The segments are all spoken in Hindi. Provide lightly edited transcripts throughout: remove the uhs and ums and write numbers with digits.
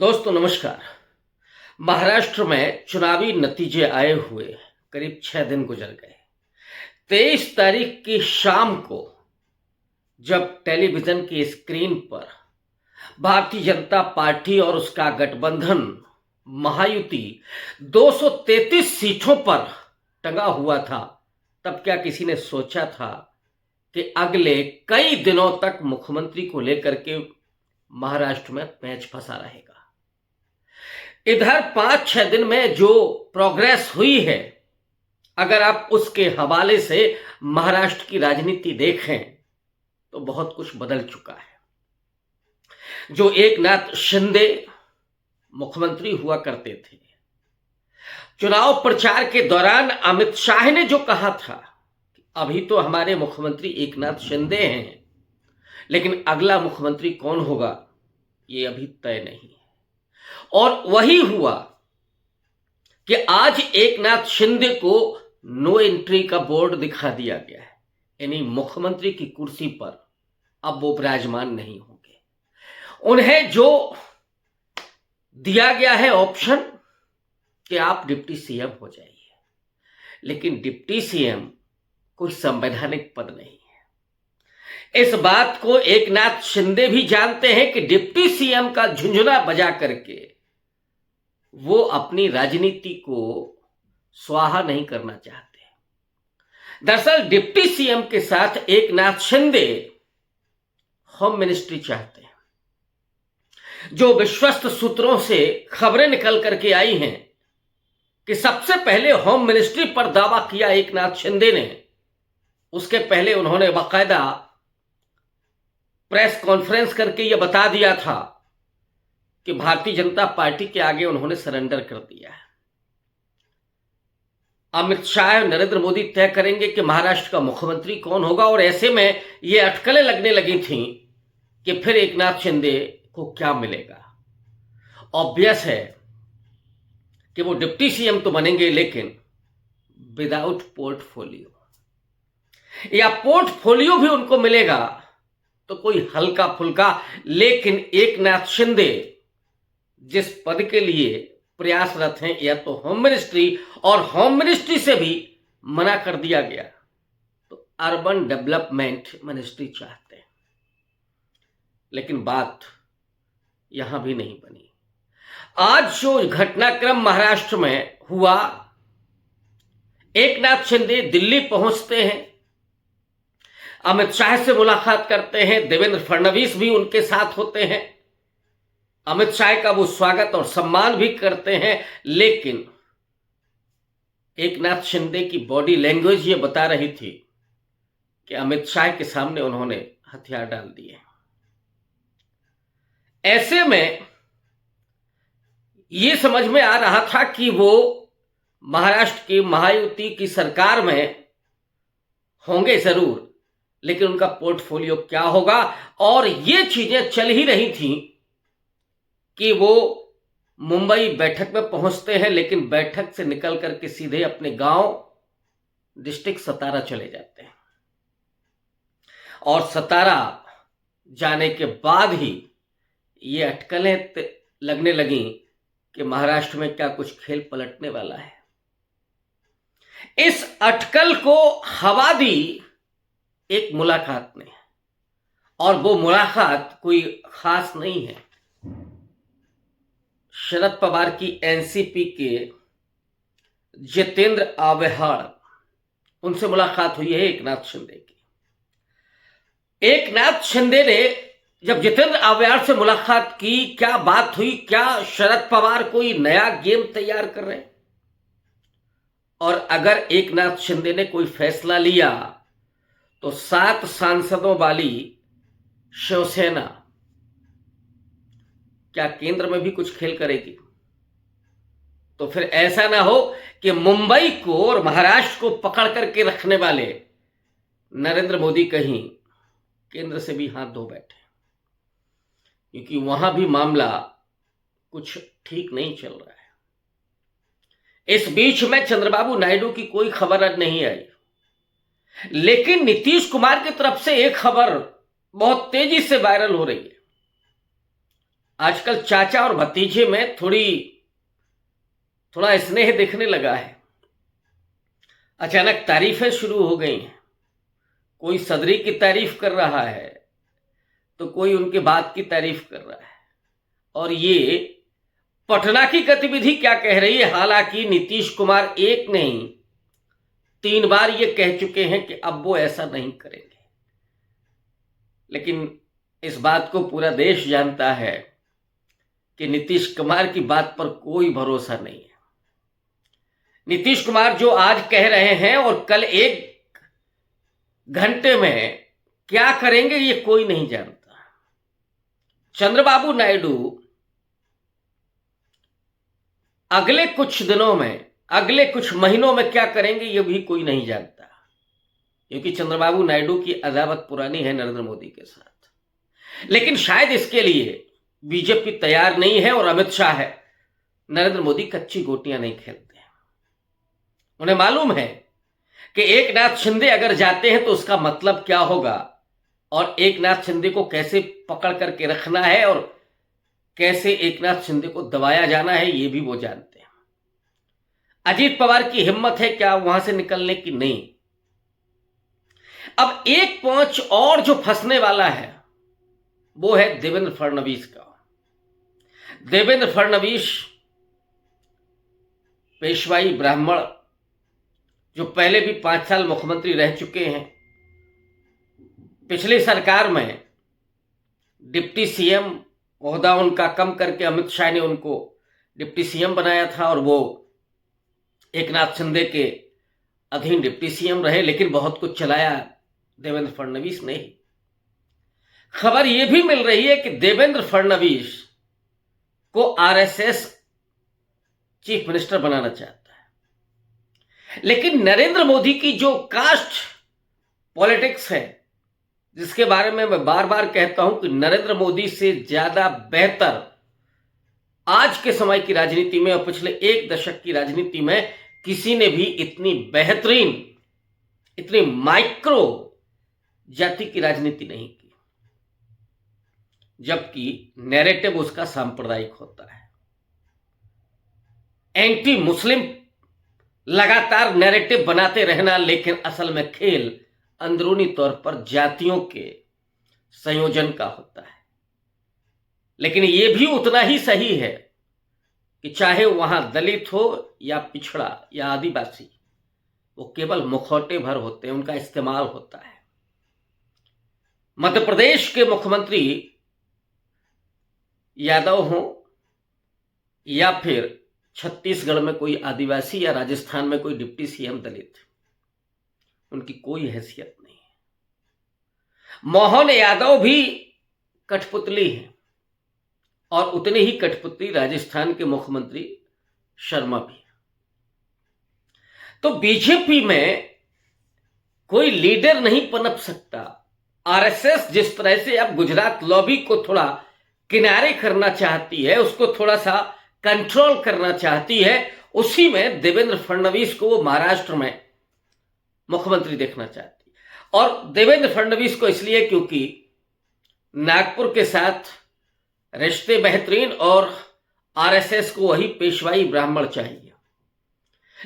दोस्तों नमस्कार। महाराष्ट्र में चुनावी नतीजे आए हुए करीब 6 दिन गुजर गए। 23 तारीख की शाम को जब टेलीविजन की स्क्रीन पर भारतीय जनता पार्टी और उसका गठबंधन महायुति 233 सीटों पर टंगा हुआ था, तब क्या किसी ने सोचा था कि अगले कई दिनों तक मुख्यमंत्री को लेकर के महाराष्ट्र में पेंच फंसा रहेगा। इधर 5-6 दिन में जो प्रोग्रेस हुई है, अगर आप उसके हवाले से महाराष्ट्र की राजनीति देखें तो बहुत कुछ बदल चुका है। जो एकनाथ शिंदे मुख्यमंत्री हुआ करते थे, चुनाव प्रचार के दौरान अमित शाह ने जो कहा था, अभी तो हमारे मुख्यमंत्री एकनाथ शिंदे हैं, लेकिन अगला मुख्यमंत्री कौन होगा ये अभी तय नहीं है। और वही हुआ कि आज एकनाथ शिंदे को नो एंट्री का बोर्ड दिखा दिया गया है, यानी मुख्यमंत्री की कुर्सी पर अब वो विराजमान नहीं होंगे। उन्हें जो दिया गया है ऑप्शन कि आप डिप्टी सीएम हो जाइए, लेकिन डिप्टी सीएम कोई संवैधानिक पद नहीं है। इस बात को एकनाथ शिंदे भी जानते हैं कि डिप्टी सीएम का झुंझुना बजा करके वो अपनी राजनीति को स्वाहा नहीं करना चाहते। दरअसल डिप्टी सीएम के साथ एकनाथ शिंदे होम मिनिस्ट्री चाहते हैं। जो विश्वस्त सूत्रों से खबरें निकल करके आई हैं कि सबसे पहले होम मिनिस्ट्री पर दावा किया एकनाथ शिंदे ने, उसके पहले उन्होंने बाकायदा प्रेस कॉन्फ्रेंस करके यह बता दिया था कि भारतीय जनता पार्टी के आगे उन्होंने सरेंडर कर दिया है। अमित शाह और नरेंद्र मोदी तय करेंगे कि महाराष्ट्र का मुख्यमंत्री कौन होगा, और ऐसे में ये अटकलें लगने लगी थीं कि फिर एकनाथ शिंदे को क्या मिलेगा। ऑब्वियस है कि वो डिप्टी सीएम तो बनेंगे, लेकिन विदाउट पोर्टफोलियो, या पोर्टफोलियो भी उनको मिलेगा तो कोई हल्का फुल्का, लेकिन एकनाथ शिंदे जिस पद के लिए प्रयासरत हैं, या तो होम मिनिस्ट्री, और होम मिनिस्ट्री से भी मना कर दिया गया तो अर्बन डेवलपमेंट मिनिस्ट्री चाहते हैं। लेकिन बात यहां भी नहीं बनी। आज जो घटनाक्रम महाराष्ट्र में हुआ, एकनाथ शिंदे दिल्ली पहुंचते हैं, अमित शाह से मुलाकात करते हैं, देवेंद्र फडणवीस भी उनके साथ होते हैं, अमित शाह का वो स्वागत और सम्मान भी करते हैं, लेकिन एकनाथ शिंदे की बॉडी लैंग्वेज ये बता रही थी कि अमित शाह के सामने उन्होंने हथियार डाल दिए। ऐसे में ये समझ में आ रहा था कि वो महाराष्ट्र की महायुति की सरकार में होंगे जरूर, लेकिन उनका पोर्टफोलियो क्या होगा। और ये चीजें चल ही रही थी कि वो मुंबई बैठक में पहुंचते हैं, लेकिन बैठक से निकल करके सीधे अपने गांव डिस्ट्रिक्ट सतारा चले जाते हैं, और सतारा जाने के बाद ही ये अटकलें लगने लगी कि महाराष्ट्र में क्या कुछ खेल पलटने वाला है। इस अटकल को हवा दी एक मुलाकात ने, और वो मुलाकात कोई खास नहीं है। शरद पवार की एनसीपी के जितेंद्र आव्हाड, उनसे मुलाकात हुई है एकनाथ शिंदे की। एकनाथ शिंदे ने जब जितेंद्र आव्हाड से मुलाकात की, क्या बात हुई? क्या शरद पवार कोई नया गेम तैयार कर रहे हैं? और अगर एकनाथ शिंदे ने कोई फैसला लिया तो 7 सांसदों वाली शिवसेना क्या केंद्र में भी कुछ खेल करेगी? तो फिर ऐसा ना हो कि मुंबई को और महाराष्ट्र को पकड़ करके रखने वाले नरेंद्र मोदी कहीं केंद्र से भी हाथ धो बैठे, क्योंकि वहां भी मामला कुछ ठीक नहीं चल रहा है। इस बीच में चंद्रबाबू नायडू की कोई खबर आज नहीं आई, लेकिन नीतीश कुमार की तरफ से एक खबर बहुत तेजी से वायरल हो रही है। आजकल चाचा और भतीजे में थोड़ा स्नेह दिखने लगा है। अचानक तारीफें शुरू हो गई हैं। कोई सदरी की तारीफ कर रहा है तो कोई उनके बात की तारीफ कर रहा है। और ये पटना की गतिविधि क्या कह रही है? हालांकि नीतीश कुमार एक नहीं 3 बार ये कह चुके हैं कि अब वो ऐसा नहीं करेंगे, लेकिन इस बात को पूरा देश जानता है कि नीतीश कुमार की बात पर कोई भरोसा नहीं है। नीतीश कुमार जो आज कह रहे हैं और कल 1 घंटे में क्या करेंगे ये कोई नहीं जानता। चंद्रबाबू नायडू अगले कुछ दिनों में, अगले कुछ महीनों में क्या करेंगे ये भी कोई नहीं जानता, क्योंकि चंद्रबाबू नायडू की अदावत पुरानी है नरेंद्र मोदी के साथ। लेकिन शायद इसके लिए बीजेपी तैयार नहीं है और अमित शाह है, नरेंद्र मोदी कच्ची गोटियां नहीं खेलते हैं। उन्हें मालूम है कि एकनाथ शिंदे अगर जाते हैं तो उसका मतलब क्या होगा और एकनाथ शिंदे को कैसे पकड़ करके रखना है और कैसे एकनाथ शिंदे को दबाया जाना है, ये भी वो जानते हैं। अजीत पवार की हिम्मत है क्या वहां से निकलने की? नहीं। अब एक पॉइंट और जो फंसने वाला है वो है देवेंद्र फडणवीस का। देवेंद्र फडणवीस पेशवाई ब्राह्मण, जो पहले भी 5 साल मुख्यमंत्री रह चुके हैं। पिछली सरकार में डिप्टी सीएम ओहदा उनका कम करके अमित शाह ने उनको डिप्टी सीएम बनाया था और वो एकनाथ शिंदे के अधीन डिप्टी सीएम रहे, लेकिन बहुत कुछ चलाया देवेंद्र फडणवीस ने ही। खबर यह भी मिल रही है कि देवेंद्र फडणवीस को आरएसएस चीफ मिनिस्टर बनाना चाहता है। लेकिन नरेंद्र मोदी की जो कास्ट पॉलिटिक्स है, जिसके बारे में मैं बार बार कहता हूं कि नरेंद्र मोदी से ज्यादा बेहतर आज के समय की राजनीति में और पिछले 1 दशक की राजनीति में किसी ने भी इतनी बेहतरीन, इतनी माइक्रो जाति की राजनीति नहीं की, जबकि नैरेटिव उसका सांप्रदायिक होता है। एंटी मुस्लिम लगातार नैरेटिव बनाते रहना, लेकिन असल में खेल अंदरूनी तौर पर जातियों के संयोजन का होता है। लेकिन यह भी उतना ही सही है कि चाहे वहां दलित हो या पिछड़ा या आदिवासी, वो केवल मुखौटे भर होते हैं, उनका इस्तेमाल होता है। मध्य प्रदेश के मुख्यमंत्री यादव हो या फिर छत्तीसगढ़ में कोई आदिवासी या राजस्थान में कोई डिप्टी सीएम दलित, उनकी कोई हैसियत नहीं है। मोहन यादव भी कठपुतली है और उतने ही कठपुतली राजस्थान के मुख्यमंत्री शर्मा भी। तो बीजेपी में कोई लीडर नहीं पनप सकता। आरएसएस जिस तरह से अब गुजरात लॉबी को थोड़ा किनारे करना चाहती है, उसको थोड़ा सा कंट्रोल करना चाहती है, उसी में देवेंद्र फडणवीस को वो महाराष्ट्र में मुख्यमंत्री देखना चाहती है। और देवेंद्र फडणवीस को इसलिए क्योंकि नागपुर के साथ रिश्ते बेहतरीन और आरएसएस को वही पेशवाई ब्राह्मण चाहिए।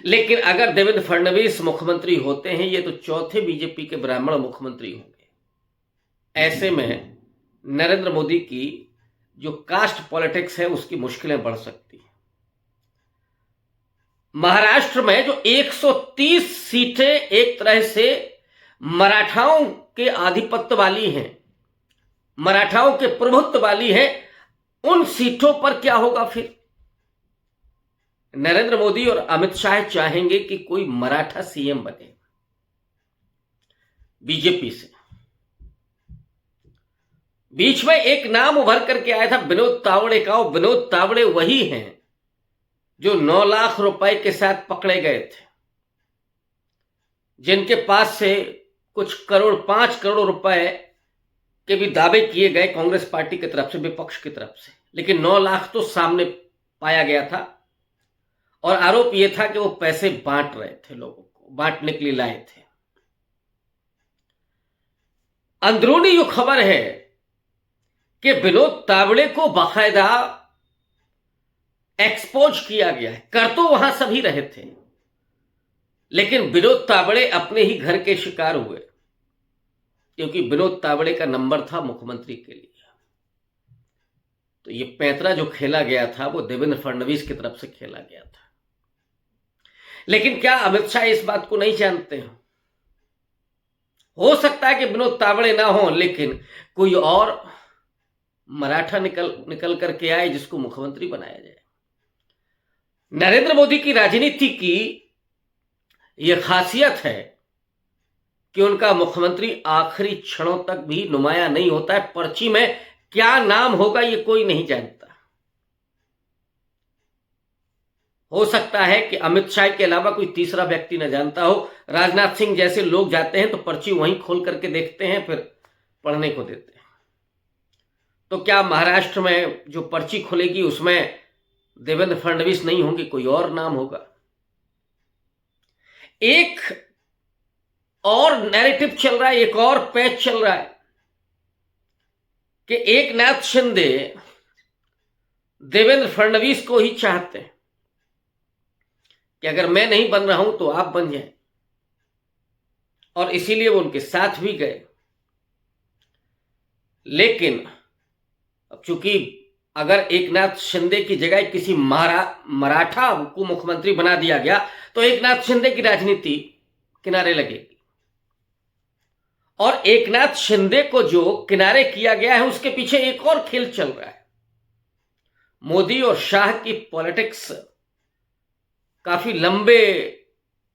लेकिन अगर देवेंद्र फडणवीस मुख्यमंत्री होते हैं, ये तो चौथे बीजेपी के ब्राह्मण मुख्यमंत्री होंगे। ऐसे में नरेंद्र मोदी की जो कास्ट पॉलिटिक्स है उसकी मुश्किलें बढ़ सकती हैं। महाराष्ट्र में जो 130 सीटें एक तरह से मराठाओं के आधिपत्य वाली हैं, मराठाओं के प्रभुत्व वाली हैं, उन सीटों पर क्या होगा फिर? नरेंद्र मोदी और अमित शाह चाहेंगे कि कोई मराठा सीएम बने बीजेपी से। बीच में एक नाम उभर करके आया था विनोद तावड़े का। विनोद तावड़े वही हैं जो 9 लाख रुपए के साथ पकड़े गए थे, जिनके पास से कुछ करोड़, 5 करोड़ रुपए के भी दावे किए गए कांग्रेस पार्टी की तरफ से, विपक्ष की तरफ से। लेकिन 9 लाख तो सामने पाया गया था और आरोप यह था कि वो पैसे बांट रहे थे, लोगों को बांटने के लिए लाए थे। अंदरूनी जो खबर है कि विनोद तावड़े को बाकायदा एक्सपोज किया गया है। कर तो वहां सभी रहे थे, लेकिन विनोद तावड़े अपने ही घर के शिकार हुए, क्योंकि विनोद तावड़े का नंबर था मुख्यमंत्री के लिए। तो ये पैंतरा जो खेला गया था वो देवेंद्र फडणवीस की तरफ से खेला गया था। लेकिन क्या अमित शाह इस बात को नहीं जानते हैं? हो सकता है कि विनोद तावड़े ना हो, लेकिन कोई और मराठा निकल करके आए जिसको मुख्यमंत्री बनाया जाए। नरेंद्र मोदी की राजनीति की यह खासियत है कि उनका मुख्यमंत्री आखिरी क्षणों तक भी नुमाया नहीं होता है। पर्ची में क्या नाम होगा ये कोई नहीं जानता। हो सकता है कि अमित शाह के अलावा कोई तीसरा व्यक्ति न जानता हो। राजनाथ सिंह जैसे लोग जाते हैं तो पर्ची वहीं खोल करके देखते हैं, फिर पढ़ने को देते हैं। तो क्या महाराष्ट्र में जो पर्ची खुलेगी उसमें देवेंद्र फडणवीस नहीं होंगे, कोई और नाम होगा? एक और नैरेटिव चल रहा है, एक और पैच चल रहा है कि एकनाथ शिंदे देवेंद्र फडणवीस को ही चाहते हैं कि अगर मैं नहीं बन रहा हूं तो आप बन जाएं, और इसीलिए वो उनके साथ भी गए। लेकिन अब चूंकि अगर एकनाथ शिंदे की जगह किसी मराठा को मुख्यमंत्री बना दिया गया तो एकनाथ शिंदे की राजनीति किनारे लगेगी, और एकनाथ शिंदे को जो किनारे किया गया है उसके पीछे एक और खेल चल रहा है। मोदी और शाह की पॉलिटिक्स काफी लंबे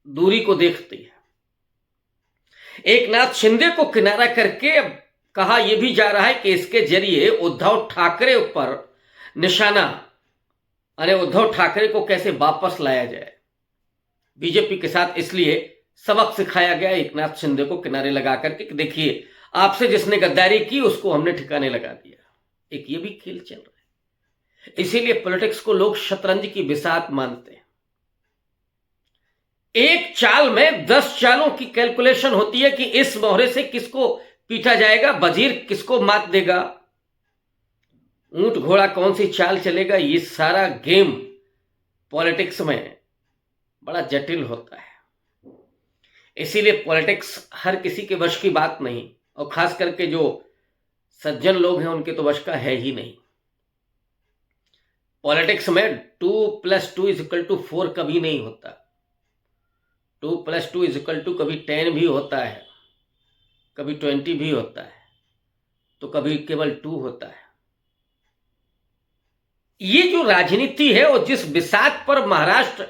दूरी को देखती है। एकनाथ शिंदे को किनारा करके अब कहा यह भी जा रहा है कि इसके जरिए उद्धव ठाकरे पर निशाना, यानी उद्धव ठाकरे को कैसे वापस लाया जाए। बीजेपी के साथ इसलिए सबक सिखाया गया एकनाथ शिंदे को किनारे लगा करके कि देखिए आपसे जिसने गद्दारी की उसको हमने ठिकाने लगा दिया। एक ये भी खेल चल रहा है। इसीलिए पॉलिटिक्स को लोग शतरंज की बिसात मानते हैं। एक चाल में 10 चालों की कैलकुलेशन होती है कि इस मोहरे से किसको पीटा जाएगा, वजीर किसको मात देगा, ऊंट घोड़ा कौन सी चाल चलेगा। ये सारा गेम पॉलिटिक्स में बड़ा जटिल होता है। इसीलिए पॉलिटिक्स हर किसी के वश की बात नहीं, और खास करके जो सज्जन लोग हैं उनके तो वश का है ही नहीं। पॉलिटिक्स में 2 + 2 = 4 कभी नहीं होता। 2 + 2 = कभी 10 भी होता है, कभी 20 भी होता है, तो कभी केवल 2 होता है। ये जो राजनीति है और जिस बिसात पर महाराष्ट्र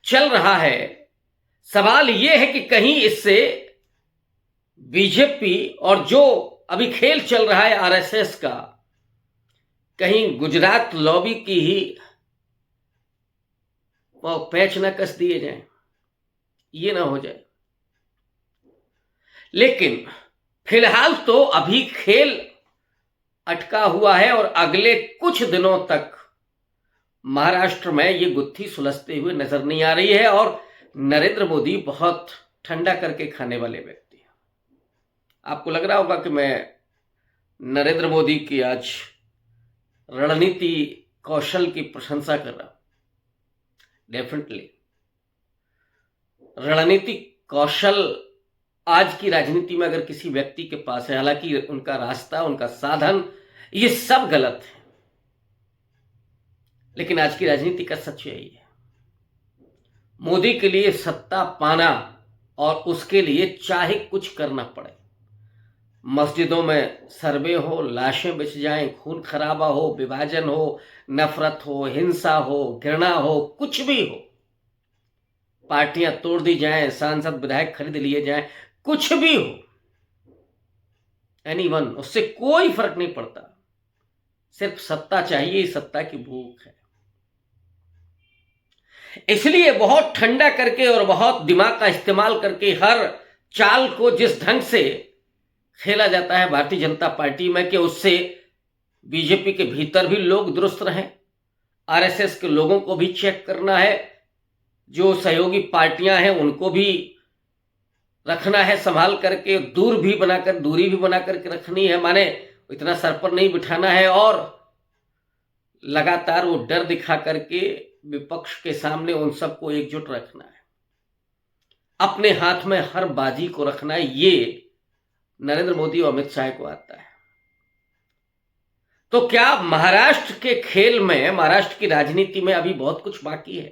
चल रहा है, सवाल यह है कि कहीं इससे बीजेपी और जो अभी खेल चल रहा है आरएसएस का, कहीं गुजरात लॉबी की ही पैच न कस दिए जाएं, ये ना हो जाए। लेकिन फिलहाल तो अभी खेल अटका हुआ है और अगले कुछ दिनों तक महाराष्ट्र में ये गुत्थी सुलझते हुए नजर नहीं आ रही है। और नरेंद्र मोदी बहुत ठंडा करके खाने वाले व्यक्ति हैं। आपको लग रहा होगा कि मैं नरेंद्र मोदी की आज रणनीति कौशल की प्रशंसा कर रहा हूं। डेफिनेटली रणनीतिक कौशल आज की राजनीति में अगर किसी व्यक्ति के पास है, हालांकि उनका रास्ता, उनका साधन, ये सब गलत है, लेकिन आज की राजनीति का सच यही है। मोदी के लिए सत्ता पाना, और उसके लिए चाहे कुछ करना पड़े, मस्जिदों में सर्वे हो, लाशें बिछ जाएं, खून खराबा हो, विभाजन हो, नफरत हो, हिंसा हो, घृणा हो, कुछ भी हो, पार्टियां तोड़ दी जाएं, सांसद विधायक खरीद लिए जाएं, कुछ भी हो, एनीवन, उससे कोई फर्क नहीं पड़ता। सिर्फ सत्ता चाहिए, सत्ता की भूख है। इसलिए बहुत ठंडा करके और बहुत दिमाग का इस्तेमाल करके हर चाल को जिस ढंग से खेला जाता है भारतीय जनता पार्टी में, कि उससे बीजेपी के भीतर भी लोग दुरुस्त रहें, आरएसएस के लोगों को भी चेक करना है, जो सहयोगी पार्टियां हैं उनको भी रखना है संभाल करके, दूरी भी बना करके रखनी है, माने इतना सर पर नहीं बिठाना है और लगातार वो डर दिखा करके विपक्ष के सामने उन सबको एकजुट रखना है, अपने हाथ में हर बाजी को रखना है। ये नरेंद्र मोदी और अमित शाह को आता है। तो क्या महाराष्ट्र के खेल में, महाराष्ट्र की राजनीति में अभी बहुत कुछ बाकी है?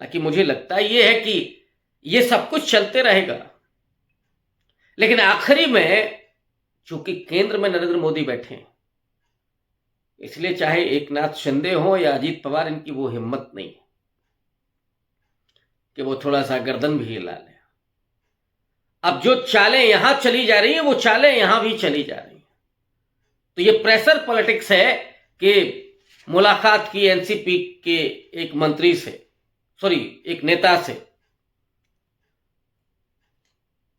हालांकि मुझे लगता है ये है कि ये सब कुछ चलते रहेगा, लेकिन आखिरी में चूंकि केंद्र में नरेंद्र मोदी बैठे हैं, इसलिए चाहे एकनाथ शिंदे हो या अजीत पवार, इनकी वो हिम्मत नहीं है कि वो थोड़ा सा गर्दन भी हिला ले। अब जो चालें यहां चली जा रही है वो चालें यहां भी चली जा रही हैं। तो ये प्रेशर पॉलिटिक्स है कि मुलाकात की एनसीपी के एक मंत्री से, एक नेता से,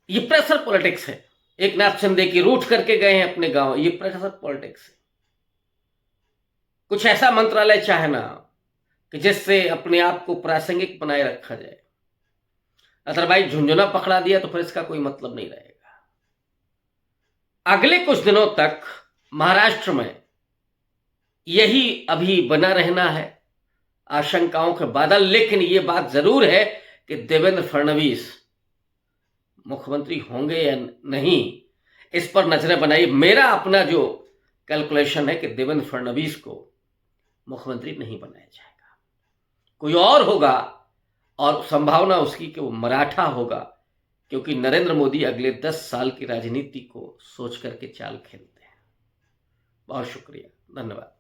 ये प्रेशर पॉलिटिक्स है। एकनाथ शिंदे की रूठ करके गए हैं अपने गांव, ये प्रेशर पॉलिटिक्स है। कुछ ऐसा मंत्रालय चाहना कि जिससे अपने आप को प्रासंगिक बनाए रखा जाए, अदरवाइज झुंझुना पकड़ा दिया तो फिर इसका कोई मतलब नहीं रहेगा। अगले कुछ दिनों तक महाराष्ट्र में यही अभी बना रहना है, आशंकाओं के बादल। लेकिन ये बात जरूर है कि देवेंद्र फडणवीस मुख्यमंत्री होंगे या नहीं, इस पर नजरें बनाई। मेरा अपना जो कैलकुलेशन है कि देवेंद्र फडणवीस को मुख्यमंत्री नहीं बनाया जाएगा, कोई और होगा, और संभावना उसकी कि वो मराठा होगा, क्योंकि नरेंद्र मोदी अगले 10 साल की राजनीति को सोच करके चाल खेलते हैं। बहुत शुक्रिया, धन्यवाद।